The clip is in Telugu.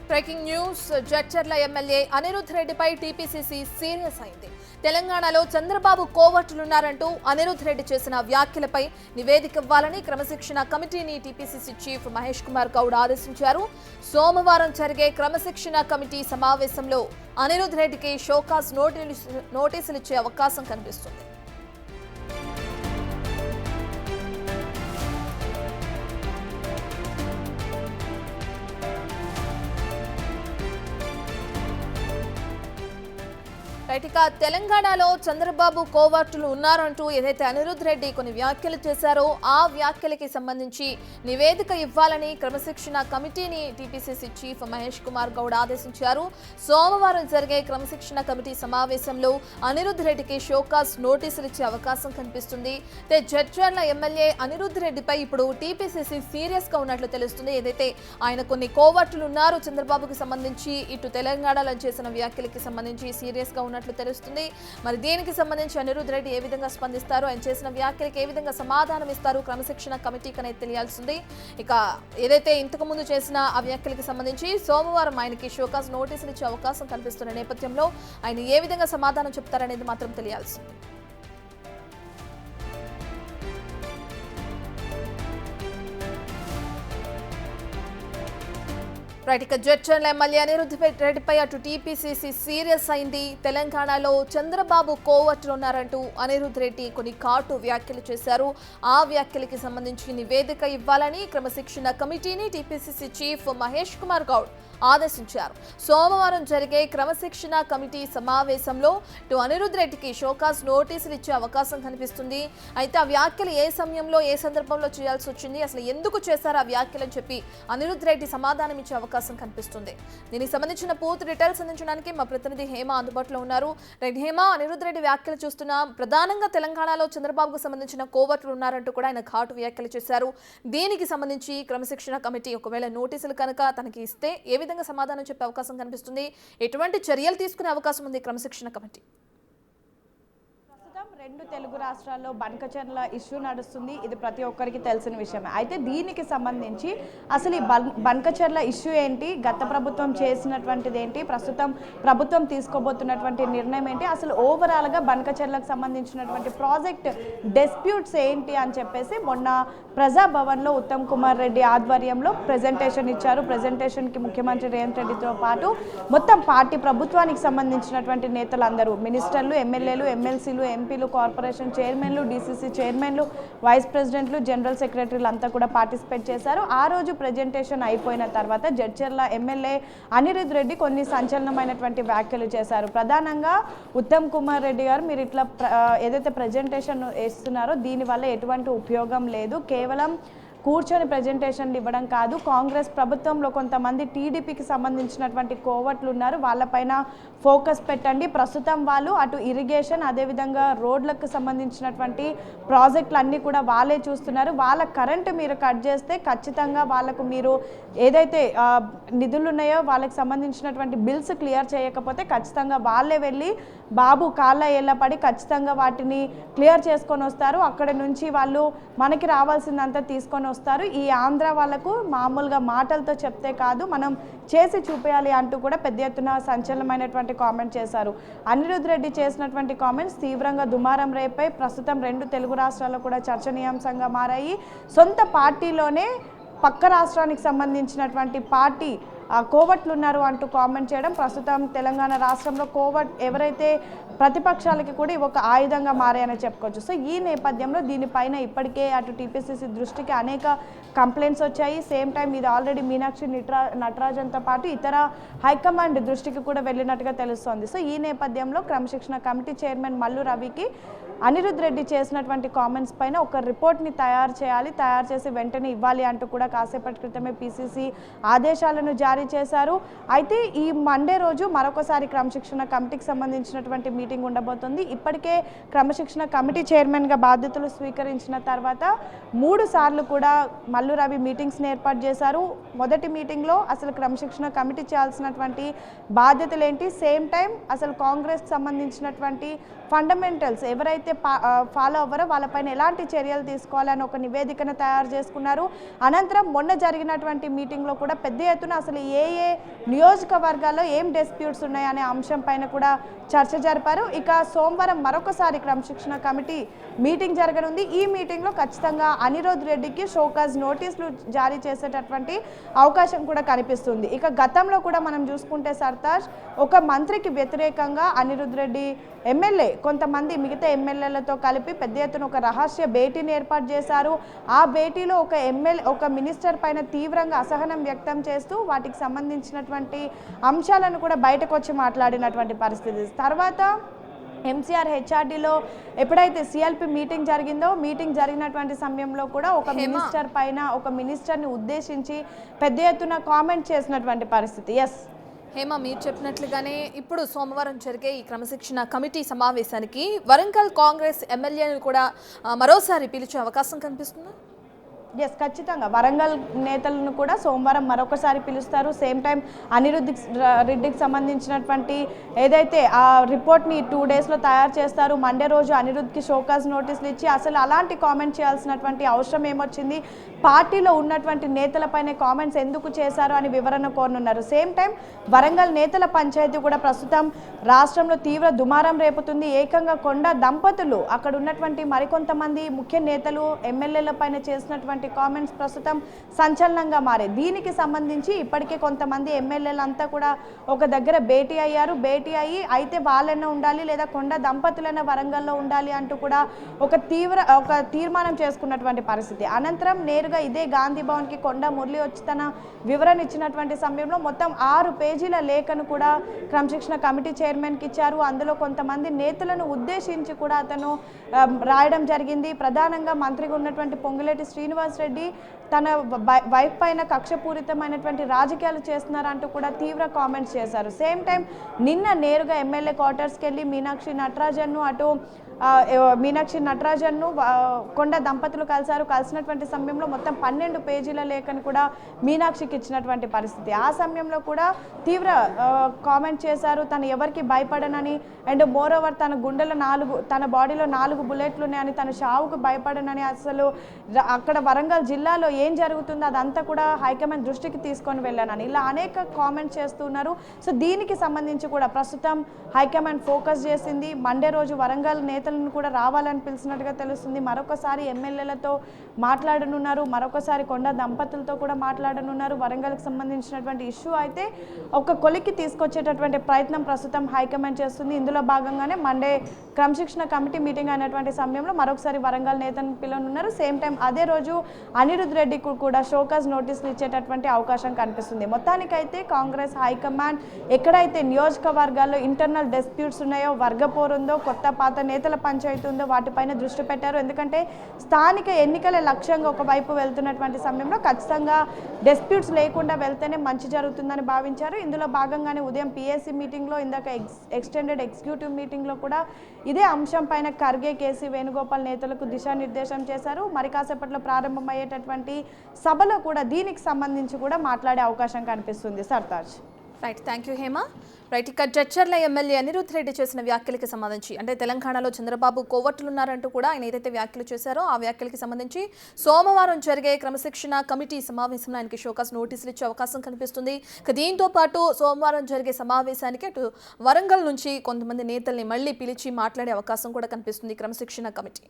Breaking news Jadcherla MLA Anirudh రెడ్డిపై టీపీసీసీ సీరియస్ అయింది. తెలంగాణలో చంద్రబాబు కోవర్టులున్నారంటూ అనిరుద్ రెడ్డి చేసిన వ్యాఖ్యలపై నివేదిక ఇవ్వాలని క్రమశిక్షణ కమిటీని టీపీసీసీ చీఫ్ మహేష్ కుమార్ గౌడ్ ఆదేశించారు. సోమవారం జరిగే క్రమశిక్షణ కమిటీ సమావేశంలో అనిరుద్ రెడ్డికి షోకాజ్ నోటీసులు ఇచ్చే అవకాశం కనిపిస్తుంది. ఇక తెలంగాణలో చంద్రబాబు కోవర్టులు ఉన్నారంటూ ఏదైతే అనిరుద్ రెడ్డి కొన్ని వ్యాఖ్యలు చేశారో ఆ వ్యాఖ్యలకి సంబంధించి నివేదిక ఇవ్వాలని క్రమశిక్షణ కమిటీని టీపీసీసీ చీఫ్ మహేష్ కుమార్ గౌడ్ ఆదేశించారు. సోమవారం జరిగే క్రమశిక్షణ కమిటీ సమావేశంలో అనిరుద్ రెడ్డికి షోకాజ్ నోటీసులు ఇచ్చే అవకాశం కనిపిస్తుంది. జడ్చర్ల ఎమ్మెల్యే అనిరుద్ రెడ్డిపై ఇప్పుడు టీపీసీసీ సీరియస్ గా ఉన్నట్లు తెలుస్తుంది. ఏదైతే ఆయన కొన్ని కోవర్టులు ఉన్నారు చంద్రబాబుకి సంబంధించి, ఇటు తెలంగాణలో చేసిన వ్యాఖ్యలకి సంబంధించి సీరియస్ గా ఉన్నట్లు తెలుస్తుంది. మరి దీనికి సంబంధించి అనిరుద్ రెడ్డి ఏ విధంగా స్పందిస్తారు, ఆయన చేసిన వ్యాఖ్యలకు ఏ విధంగా సమాధానం ఇస్తారు క్రమశిక్షణ కమిటీకి అనేది తెలియాల్సింది. ఇక ఏదైతే ఇంతకు ముందు చేసిన ఆ వ్యాఖ్యలకి సంబంధించి సోమవారం ఆయనకి షోకాజ్ నోటీసులు ఇచ్చే అవకాశం కనిపిస్తున్న నేపథ్యంలో ఆయన ఏ విధంగా సమాధానం చెప్తారనేది మాత్రం తెలియాల్సింది. ఇక జడ్చర్ల ఎమ్మెల్యే అనిరుద్ రెడ్డిపై అటు టీపీసీసీ సీరియస్ అయింది. తెలంగాణలో చంద్రబాబు కోవర్టులు ఉన్నారంటూ అనిరుద్ రెడ్డి కొన్ని ఘాటు వ్యాఖ్యలు చేశారు. ఆ వ్యాఖ్యలకి సంబంధించి నివేదిక ఇవ్వాలని క్రమశిక్షణ కమిటీని టీపీసీసీ చీఫ్ మహేష్ కుమార్ గౌడ్ ఆదేశించారు. సోమవారం జరిగే క్రమశిక్షణ కమిటీ సమావేశంలో ఇటు అనిరుద్ రెడ్డికి షోకాజ్ నోటీసులు ఇచ్చే అవకాశం కనిపిస్తుంది. అయితే ఆ వ్యాఖ్యలు ఏ సమయంలో ఏ సందర్భంలో చేయాల్సి వచ్చింది, అసలు ఎందుకు చేశారు ఆ వ్యాఖ్యలని చెప్పి అనిరుద్ రెడ్డి సమాధానం ఇచ్చే అవకాశం కనిపిస్తుంది. దీనికి సంబంధించిన పూర్తి డీటెయిల్స్ అందించడానికి మా ప్రతినిధి హేమ అందుబాటులో ఉన్నారు. హేమ, అనిరుద్ రెడ్డి వ్యాఖ్యలు చూస్తున్నాం. ప్రధానంగా తెలంగాణలో చంద్రబాబుకు సంబంధించిన కోవర్టులు ఉన్నారంటూ కూడా ఆయన ఘాటు వ్యాఖ్యలు చేశారు. దీనికి సంబంధించి క్రమశిక్షణ కమిటీ ఒకవేళ నోటీసులు కనుక తనకి ఇస్తే ఏ విధంగా సమాధానం చెప్పే అవకాశం కనిపిస్తుంది, ఎటువంటి చర్యలు తీసుకునే అవకాశం ఉంది క్రమశిక్షణ కమిటీ? రెండు తెలుగు రాష్ట్రాల్లో బనకచెర్ల ఇష్యూ నడుస్తుంది. ఇది ప్రతి ఒక్కరికి తెలిసిన విషయమే. అయితే దీనికి సంబంధించి అసలు ఈ బనకచెర్ల ఇష్యూ ఏంటి, గత ప్రభుత్వం చేసినటువంటిది ఏంటి, ప్రస్తుతం ప్రభుత్వం తీసుకోబోతున్నటువంటి నిర్ణయం ఏంటి, అసలు ఓవరాల్గా బనకచెర్లకు సంబంధించినటువంటి ప్రాజెక్ట్ డిస్ప్యూట్స్ ఏంటి అని చెప్పేసి మొన్న ప్రజాభవన్లో ఉత్తమ్ కుమార్ రెడ్డి ఆధ్వర్యంలో ప్రెజెంటేషన్ ఇచ్చారు. ప్రెజెంటేషన్కి ముఖ్యమంత్రి రేవంత్ రెడ్డితో పాటు మొత్తం పార్టీ ప్రభుత్వానికి సంబంధించినటువంటి నేతలందరూ, మినిస్టర్లు, ఎమ్మెల్యేలు, ఎమ్మెల్సీలు, ఎంపీలు, కార్పొరేషన్ చైర్మన్లు, డీసీసీ చైర్మన్లు, వైస్ ప్రెసిడెంట్లు, జనరల్ సెక్రటరీలు అంతా కూడా పార్టిసిపేట్ చేశారు. ఆ రోజు ప్రెజెంటేషన్ అయిపోయిన తర్వాత జడ్చర్ల ఎమ్మెల్యే అనిరుద్ రెడ్డి కొన్ని సంచలనమైనటువంటి వ్యాఖ్యలు చేశారు. ప్రధానంగా ఉత్తమ్ కుమార్ రెడ్డి గారు, మీరు ఇట్లా ఏదైతే ప్రెజెంటేషన్ ఇస్తున్నారో దీనివల్ల ఎటువంటి ఉపయోగం లేదు, కేవలం కూర్చొని ప్రెజెంటేషన్లు ఇవ్వడం కాదు, కాంగ్రెస్ ప్రభుత్వంలో కొంతమంది టీడీపీకి సంబంధించినటువంటి కోవర్ట్లు ఉన్నారు, వాళ్ళపైన ఫోకస్ పెట్టండి. ప్రస్తుతం వాళ్ళు అటు ఇరిగేషన్, అదేవిధంగా రోడ్లకు సంబంధించినటువంటి ప్రాజెక్టులు అన్నీ కూడా వాళ్ళే చూస్తున్నారు. వాళ్ళ కరెంటు మీరు కట్ చేస్తే ఖచ్చితంగా వాళ్ళకు మీరు ఏదైతే నిధులు ఉన్నాయో వాళ్ళకి సంబంధించినటువంటి బిల్స్ క్లియర్ చేయకపోతే ఖచ్చితంగా వాళ్ళే వెళ్ళి బాబు కాళ్ళ ఏళ్ళపడి ఖచ్చితంగా వాటిని క్లియర్ చేసుకొని వస్తారు. అక్కడ నుంచి వాళ్ళు మనకి రావాల్సిందంతా తీసుకొని వస్తారు. ఈ ఆంధ్ర వాళ్ళకు మామూలుగా మాటలతో చెప్తే కాదు, మనం చేసి చూపేయాలి అంటూ కూడా పెద్ద ఎత్తున సంచలనమైనటువంటి కామెంట్ చేశారు. అనిరుద్ రెడ్డి చేసినటువంటి కామెంట్స్ తీవ్రంగా దుమారం రేపై ప్రస్తుతం రెండు తెలుగు రాష్ట్రాల్లో కూడా చర్చనీయాంశంగా మారాయి. సొంత పార్టీలోనే పక్క రాష్ట్రానికి సంబంధించినటువంటి పార్టీ కోవర్ట్లు ఉన్నారు అంటూ కామెంట్ చేయడం ప్రస్తుతం తెలంగాణ రాష్ట్రంలో కోవర్ట్ ఎవరైతే ప్రతిపక్షాలకి కూడా ఒక ఆయుధంగా మారాయని చెప్పుకోవచ్చు. సో ఈ నేపథ్యంలో దీనిపైన ఇప్పటికే అటు టీపీసీసీ దృష్టికి అనేక కంప్లైంట్స్ వచ్చాయి. సేమ్ టైం ఇది ఆల్రెడీ మీనాక్షి నటరాజన్తో పాటు ఇతర హైకమాండ్ దృష్టికి కూడా వెళ్ళినట్టుగా తెలుస్తోంది. సో ఈ నేపథ్యంలో క్రమశిక్షణ కమిటీ చైర్మన్ మల్లు రవికి అనిరుద్ రెడ్డి చేసినటువంటి కామెంట్స్ పైన ఒక రిపోర్ట్ని తయారు చేసి వెంటనే ఇవ్వాలి అంటూ కూడా కాసేపటి క్రితమే పీసీసీ ఆదేశాలను జారీ చేశారు. అయితే ఈ మండే రోజు మరొకసారి క్రమశిక్షణ కమిటీకి సంబంధించినటువంటి మీటింగ్ ఉండబోతుంది. ఇప్పటికే క్రమశిక్షణ కమిటీ చైర్మన్గా బాధ్యతలు స్వీకరించిన తర్వాత 3 సార్లు కూడా మల్లు రవి మీటింగ్స్ని ఏర్పాటు చేశారు. మొదటి మీటింగ్లో అసలు క్రమశిక్షణ కమిటీ చేయాల్సినటువంటి బాధ్యతలు ఏంటి, సేమ్ టైం అసలు కాంగ్రెస్కి సంబంధించినటువంటి ఫండమెంటల్స్ ఎవరైతే ఎవరైతే ఫాలో అవ్వరో వాళ్ళపైన ఎలాంటి చర్యలు తీసుకోవాలని ఒక నివేదికను తయారు చేసుకున్నారు. అనంతరం మొన్న జరిగినటువంటి మీటింగ్లో కూడా పెద్ద ఎత్తున అసలు ఏ నియోజకవర్గాల్లో ఏం డిస్ప్యూట్స్ ఉన్నాయనే అంశం పైన కూడా చర్చ జరిపారు. ఇక సోమవారం మరొకసారి క్రమశిక్షణ కమిటీ మీటింగ్ జరగనుంది. ఈ మీటింగ్లో ఖచ్చితంగా అనిరుద్ రెడ్డికి షోకాజ్ నోటీసులు జారీ చేసేటటువంటి అవకాశం కూడా కనిపిస్తుంది. ఇక గతంలో కూడా మనం చూసుకుంటే సర్తాజ్ ఒక మంత్రికి వ్యతిరేకంగా అనిరుద్ రెడ్డి ఎమ్మెల్యే కొంతమంది మిగతా ఎమ్మెల్యేలతో కలిపి పెద్ద ఎత్తున ఒక రహస్య భేటీని ఏర్పాటు చేశారు. ఆ భేటీలో ఒక మినిస్టర్ పైన తీవ్రంగా అసహనం వ్యక్తం చేస్తూ వాటికి సంబంధించినటువంటి అంశాలను కూడా బయటకు వచ్చి మాట్లాడినటువంటి పరిస్థితి. తర్వాత ఎంసీఆర్ హెచ్ఆర్డీలో ఎప్పుడైతే సిఎల్పి మీటింగ్ జరిగిందో మీటింగ్ జరిగినటువంటి సమయంలో కూడా ఒక మినిస్టర్ పైన ఒక మినిస్టర్ని ఉద్దేశించి పెద్ద ఎత్తున కామెంట్ చేసినటువంటి పరిస్థితి. హేమ, మీరు చెప్పినట్లుగానే ఇప్పుడు సోమవారం జరిగే ఈ క్రమశిక్షణ కమిటీ సమావేశానికి వరంగల్ కాంగ్రెస్ ఎమ్మెల్యేను కూడా మరోసారి పిలిచే అవకాశం కనిపిస్తుందా? ఖచ్చితంగా వరంగల్ నేతలను కూడా సోమవారం మరొకసారి పిలుస్తారు. సేమ్ టైం అనిరుద్ రెడ్డికి సంబంధించినటువంటి ఏదైతే ఆ రిపోర్ట్ని 2 డేస్లో తయారు చేస్తారు. మండే రోజు అనిరుద్కి షోకాజ్ నోటీసులు ఇచ్చి అసలు అలాంటి కామెంట్ చేయాల్సినటువంటి అవసరం ఏమొచ్చింది, పార్టీలో ఉన్నటువంటి నేతలపైనే కామెంట్స్ ఎందుకు చేశారు అని వివరణ కోరనున్నారు. సేమ్ టైం వరంగల్ నేతల పంచాయతీ కూడా ప్రస్తుతం రాష్ట్రంలో తీవ్ర దుమారం రేపుతుంది. ఏకంగా కొండ దంపతులు అక్కడ ఉన్నటువంటి మరికొంతమంది ముఖ్య నేతలు ఎమ్మెల్యేల పైన చేసినటువంటి కామెంట్స్ ప్రస్తుతం సంచలనంగా మారాయి. దీనికి సంబంధించి ఇప్పటికే కొంతమంది ఎమ్మెల్యేలంతా కూడా ఒక దగ్గర భేటీ అయ్యారు. భేటీ అయ్యి అయితే వాళ్ళైనా ఉండాలి లేదా కొండ దంపతులైనా వరంగల్లో ఉండాలి అంటూ కూడా ఒక తీర్మానం చేసుకున్నటువంటి పరిస్థితి. అనంతరం నేరుగా ఇదే గాంధీ భవన్కి కొండ మురళి వచ్చి తన వివరణ ఇచ్చినటువంటి సమయంలో మొత్తం 6 పేజీల లేఖను కూడా క్రమశిక్షణ కమిటీ చైర్మన్కి ఇచ్చారు. అందులో కొంతమంది నేతలను ఉద్దేశించి కూడా అతను రాయడం జరిగింది. ప్రధానంగా మంత్రిగా ఉన్నటువంటి పొంగులేటి శ్రీనివాస్ రెడ్డి తన వైఫ్ పైన కక్షపూరితమైనటువంటి రాజకీయాలు చేస్తున్నారంటూ కూడా తీవ్ర కామెంట్స్ చేశారు. సేమ్ టైం నిన్న నేరుగా ఎమ్మెల్యే క్వార్టర్స్కి వెళ్ళి మీనాక్షి నటరాజన్ను కొండ దంపతులు కలిసినటువంటి సమయంలో మొత్తం 12 పేజీల లేఖను కూడా మీనాక్షికి ఇచ్చినటువంటి పరిస్థితి. ఆ సమయంలో కూడా తీవ్ర కామెంట్ చేశారు. తను ఎవరికి భయపడనని అండ్ మోర్ ఓవర్ తన బాడీలో 4 బుల్లెట్లు ఉన్నాయని, తన షావుకు భయపడనని, అసలు అక్కడ వరంగల్ జిల్లాలో ఏం జరుగుతుందో అదంతా కూడా హైకమాండ్ దృష్టికి తీసుకొని వెళ్ళానని ఇలా అనేక కామెంట్స్ చేస్తున్నారు. సో దీనికి సంబంధించి కూడా ప్రస్తుతం హైకమాండ్ ఫోకస్ చేసింది. మండే రోజు వరంగల్ నేతలను కూడా రావాలని పిలిచినట్టుగా తెలుస్తుంది. మరొకసారి ఎమ్మెల్యేలతో మాట్లాడనున్నారు, మరొకసారి కొండ దంపతులతో కూడా మాట్లాడనున్నారు. వరంగల్కి సంబంధించినటువంటి ఇష్యూ అయితే ఒక కొలికి తీసుకొచ్చేటటువంటి ప్రయత్నం ప్రస్తుతం హైకమాండ్ చేస్తుంది. ఇందులో భాగంగానే మండే క్రమశిక్షణ కమిటీ మీటింగ్ అయినటువంటి సమయంలో మరొకసారి వరంగల్ నేతను పిలవనున్నారు. సేమ్ టైం అదే రోజు అనిరుద్ రెడ్డికి కూడా షోకాజ్ నోటీసులు ఇచ్చేటటువంటి అవకాశం కనిపిస్తుంది. మొత్తానికైతే కాంగ్రెస్ హైకమాండ్ ఎక్కడైతే నియోజకవర్గాల్లో ఇంటర్నల్ డిస్ప్యూట్స్ ఉన్నాయో, వర్గపోరు ఉందో, కొత్త పాత నేతల పంచాయతీ ఉందో వాటిపైన దృష్టి పెట్టారు. ఎందుకంటే స్థానిక ఎన్నికల లక్ష్యంగా ఒకవైపు వెళ్తున్నటువంటి సమయంలో ఖచ్చితంగా డిస్ప్యూట్స్ లేకుండా వెళ్తేనే మంచి జరుగుతుందని భావించారు. ఇందులో భాగంగానే ఉదయం పిఎస్సి మీటింగ్లో, ఇందాక ఎక్స్టెండెడ్ ఎగ్జిక్యూటివ్ మీటింగ్లో కూడా ఇదే అంశం పైన ఖర్గే, కేసీ వేణుగోపాల్ నేతలకు దిశానిర్దేశం చేశారు. మరి కాసేపట్లో ప్రారంభమయ్యేటటువంటి సభలో కూడా దీనికి సంబంధించి కూడా మాట్లాడే అవకాశం కనిపిస్తుంది. Sartaj. Right, thank you Hema. Right, ఇక జడ్చర్ల ఎమ్మెల్యే అనిరుద్ రెడ్డి చేసిన వ్యాఖ్యలకి సంబంధించి అంటే తెలంగాణలో చంద్రబాబు కోవట్లున్నారంటూ కూడా ఆయన ఏదైతే వ్యాఖ్యలు చేశారో ఆ వ్యాఖ్యలకి సంబంధించి సోమవారం జరిగే క్రమశిక్షణ కమిటీ సమావేశంలో ఆయనకి షోకాస్ నోటీసులు ఇచ్చే అవకాశం కనిపిస్తుంది. దీంతో పాటు సోమవారం జరిగే సమావేశానికి అటు వరంగల్ నుంచి కొంతమంది నేతల్ని మళ్ళీ పిలిచి మాట్లాడే అవకాశం కూడా కనిపిస్తుంది క్రమశిక్షణ కమిటీ.